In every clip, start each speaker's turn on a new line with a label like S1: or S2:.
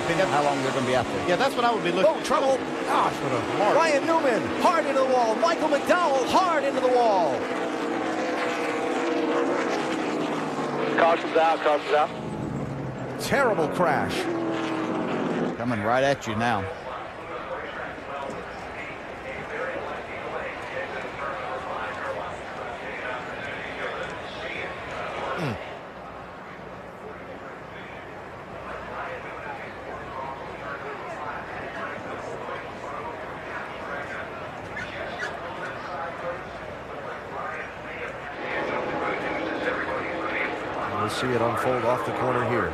S1: opinion, how long they're going to be out there.
S2: Yeah, that's what I would be looking at.
S1: Oh, trouble. Gosh, what a mark. Ryan Newman, hard into the wall. Michael McDowell, hard into the wall.
S3: Caution's out, caution's out.
S1: Terrible crash.
S2: Coming right at you now.
S1: We'll see it unfold off the corner here.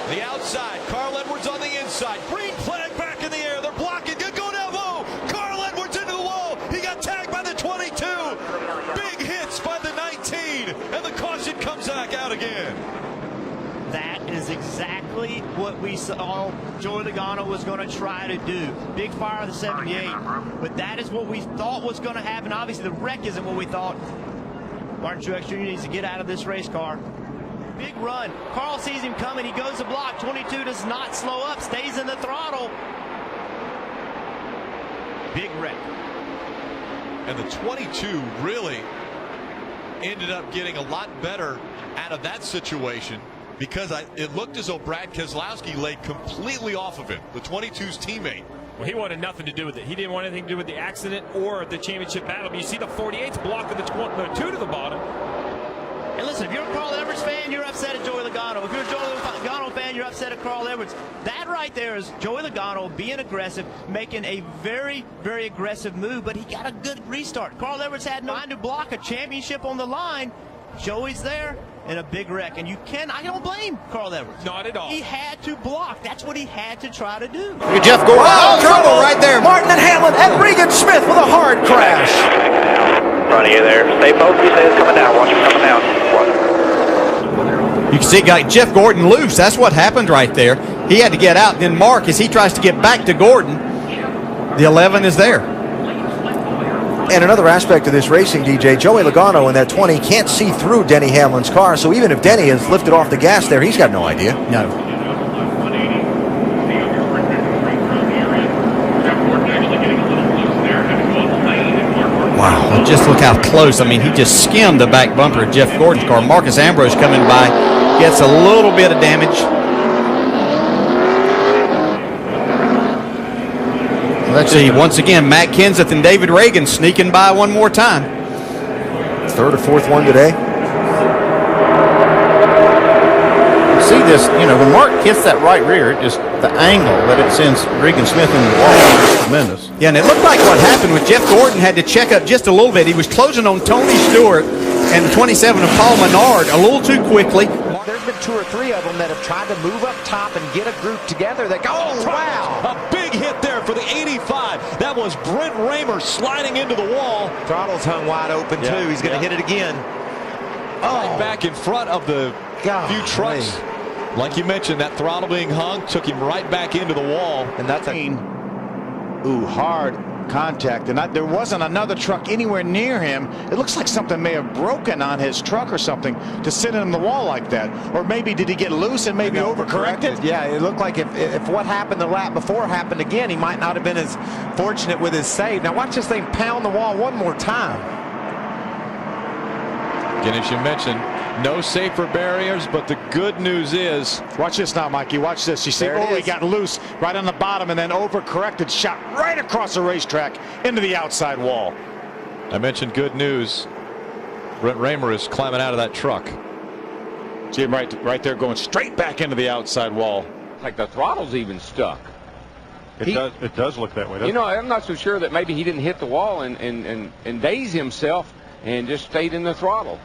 S4: The outside, Carl Edwards on the inside. Green flag back in the air. They're blocking. Good going down low. Carl Edwards into the wall. He got tagged by the 22. Big hits by the 19. And the caution comes back out again.
S5: That is exactly what we saw Joey Logano was going to try to do. Big fire of the 78. But that is what we thought was going to happen. Obviously, the wreck isn't what we thought. Martin Truex Jr. needs to get out of this race car. Big run. Carl sees him coming. He goes to block. 22 does not slow up. Stays in the throttle. Big wreck.
S4: And the 22 really ended up getting a lot better out of that situation because it looked as though Brad Keselowski laid completely off of him, the 22's teammate.
S6: Well, he wanted nothing to do with it. He didn't want anything to do with the accident or the championship battle. But you see the 48's blocking the 2 to the bottom.
S5: And listen, if you're a Carl Edwards fan, you're upset at Joey Logano. If you're a Joey Logano fan, you're upset at Carl Edwards. That right there is Joey Logano being aggressive, making a very, very aggressive move, but he got a good restart. Carl Edwards had no time to block a championship on the line. Joey's there in a big wreck, and I don't blame Carl Edwards.
S6: Not at all.
S5: He had to block. That's what he had to try to do.
S1: Look at Jeff Gordon. Oh, trouble right there. Martin and Hamlin and Regan Smith with a hard crash.
S3: In front of you there. Stay focused. It's coming down. Watch him coming down.
S2: You can see got Jeff Gordon loose. That's what happened right there. He had to get out. Then Mark, as he tries to get back to Gordon, the 11 is there.
S1: And another aspect of this racing, DJ, Joey Logano in that 20 can't see through Denny Hamlin's car, so even if Denny has lifted off the gas there, he's got no idea.
S2: No. Wow, just look how close. I mean, he just skimmed the back bumper of Jeff Gordon's car. Marcus Ambrose coming by, gets a little bit of damage. Let's see, once again, Matt Kenseth and David Reagan sneaking by one more time.
S1: Third or fourth one today.
S7: You see this, when Mark hits that right rear, the angle that it sends Regan Smith in the wall is tremendous.
S2: Yeah, and it looked like what happened with Jeff Gordon had to check up just a little bit. He was closing on Tony Stewart and the 27 of Paul Menard a little too quickly.
S8: There's been 2 or 3 of them that have tried to move up top and get a group together that go, oh, wow.
S4: A big hit there for the 85. That was Brent Raymer sliding into the wall.
S8: Throttle's hung wide open, too. He's going to hit it again.
S4: Right back in front of the few trucks. Like you mentioned, that throttle being hung took him right back into the wall.
S9: And that's hard contact. And there wasn't another truck anywhere near him. It looks like something may have broken on his truck or something to sit in the wall like that. Or maybe did he get loose and maybe overcorrected?
S8: Yeah, it looked like if what happened the lap before happened again, he might not have been as fortunate with his save. Now watch this thing pound the wall one more time.
S4: Again, as you mentioned, no safer barriers, but the good news is...
S9: Watch this now, Mikey. Watch this. You see, he got loose right on the bottom and then overcorrected, shot right across the racetrack into the outside wall.
S4: I mentioned good news. Brent Raymer is climbing out of that truck.
S9: See him right there going straight back into the outside wall.
S10: Like the throttle's even stuck.
S7: It does look that way, doesn't it?
S10: I'm not so sure that maybe he didn't hit the wall and daze himself and just stayed in the throttle.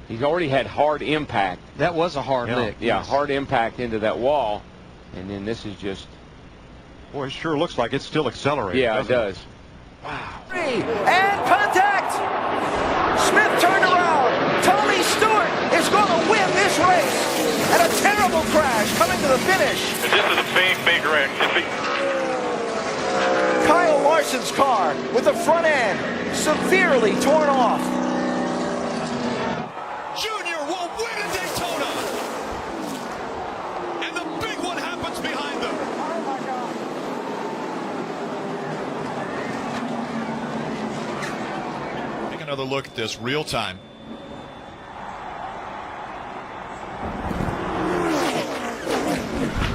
S10: He's already had hard impact.
S5: That was a hard lick.
S10: Yeah, hard impact into that wall. And then this is just...
S7: Boy, it sure looks like it's still accelerating.
S10: Yeah, it does.
S8: Wow.
S1: And contact! Smith turned around. Tony Stewart is going to win this race. And a terrible crash coming to the finish.
S3: This is a big, big wreck.
S1: with the front end severely torn off.
S4: Junior will win at Daytona. And the big one happens behind them. Take another look at this real time.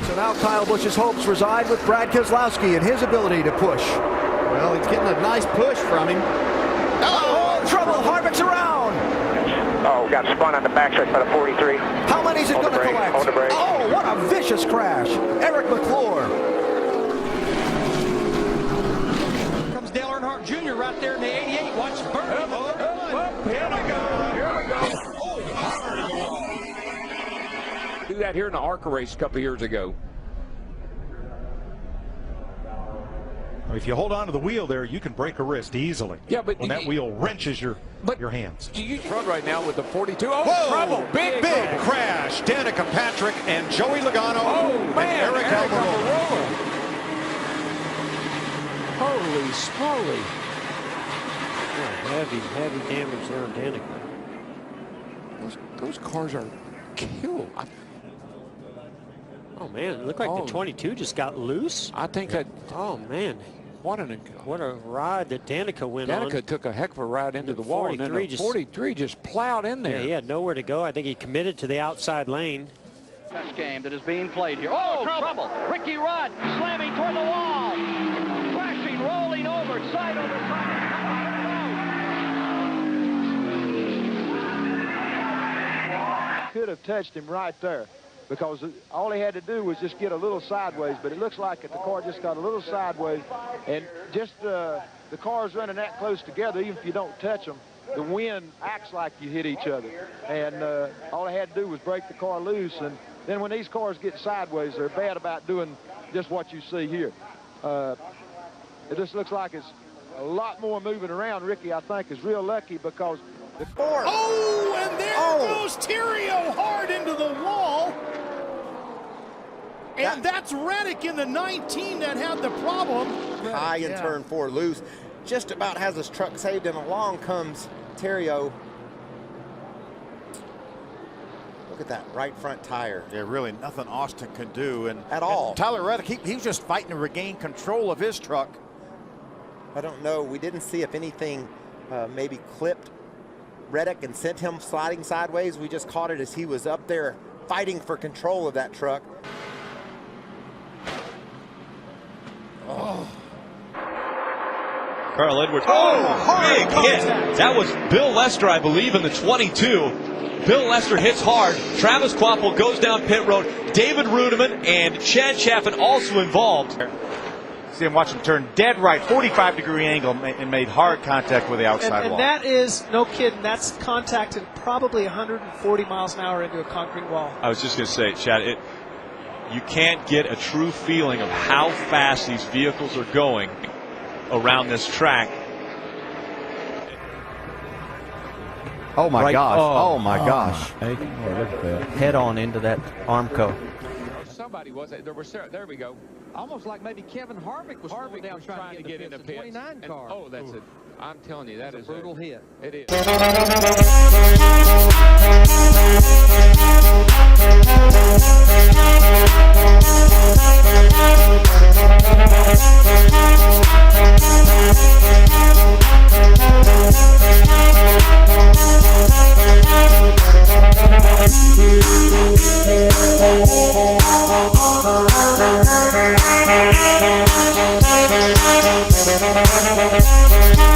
S1: So now Kyle Busch's hopes reside with Brad Keselowski and his ability to push.
S2: Well, he's getting a nice push from him.
S1: Oh, trouble. Harvick's around.
S3: Oh, got spun on the backside by the 43.
S1: How many is it going to collect?
S3: Hold the brake.
S1: Oh, what a vicious crash. Eric McClure.
S11: Comes Dale Earnhardt Jr. right there in the 88. Watch Burton.
S10: Here we go. Do that here in the ARCA race a couple years ago.
S9: If you hold on to the wheel there, you can break a wrist easily.
S10: Yeah, but
S9: when that wheel wrenches your hands.
S10: You front right now with the 42. Oh,
S9: Whoa,
S10: trouble.
S9: big crash. Danica Patrick and Joey Logano.
S10: Oh, man.
S9: And Eric Almirola.
S11: Holy smoly. Heavy damage there on Danica.
S10: Those cars are killed.
S11: Oh, man, it looked like the 22 just got loose.
S10: I think that.
S11: Oh, man. What a ride that Danica went on.
S10: Danica took a heck of a ride into the wall, and then the 43 just plowed in there.
S11: Yeah, he had nowhere to go. I think he committed to the outside lane.
S12: This game that is being played here. Oh, trouble. Ricky Rudd slamming toward the wall. Crashing, rolling over, side over side.
S13: Could have touched him right there, because all he had to do was just get a little sideways, but it looks like that the car just got a little sideways, and just the cars running that close together, even if you don't touch them, the wind acts like you hit each other, and all he had to do was break the car loose. And then when these cars get sideways, they're bad about doing just what you see here. It just looks like it's a lot more moving around. Ricky, I think, is real lucky because the car.
S11: Oh, and there goes Thierio hard into the wall. And that's Reddick in the 19 that had the problem.
S14: High in turn 4, loose. Just about has his truck saved, and along comes Thierio. Look at that right front tire.
S9: Yeah, really nothing Austin can do.
S14: At all.
S9: And Tyler Reddick, he was just fighting to regain control of his truck.
S14: I don't know. We didn't see if anything maybe clipped Reddick and sent him sliding sideways. We just caught it as he was up there fighting for control of that truck.
S15: Oh. Carl Edwards. Big hit. That was Bill Lester, I believe, in the 22. Bill Lester hits hard. Travis Kvapil goes down pit road. David Rudiman and Chad Chaffin also involved.
S9: See him watch him turn dead right, 45-degree angle, and made hard contact with the outside wall.
S16: And that is, no kidding, that's contacted probably 140 miles an hour into a concrete wall.
S15: I was just going to say, Chad, you can't get a true feeling of how fast these vehicles are going around this track.
S2: Oh my gosh. Oh my gosh.
S17: Hey, look at that. Head on into that Armco.
S10: Somebody was there. There we go.
S11: Almost like maybe Kevin Harvick was slowing down trying to get in the 29 car.
S10: Oh, that's it. I'm telling you, that is
S11: a brutal hit.
S10: It is.
S18: Thank you.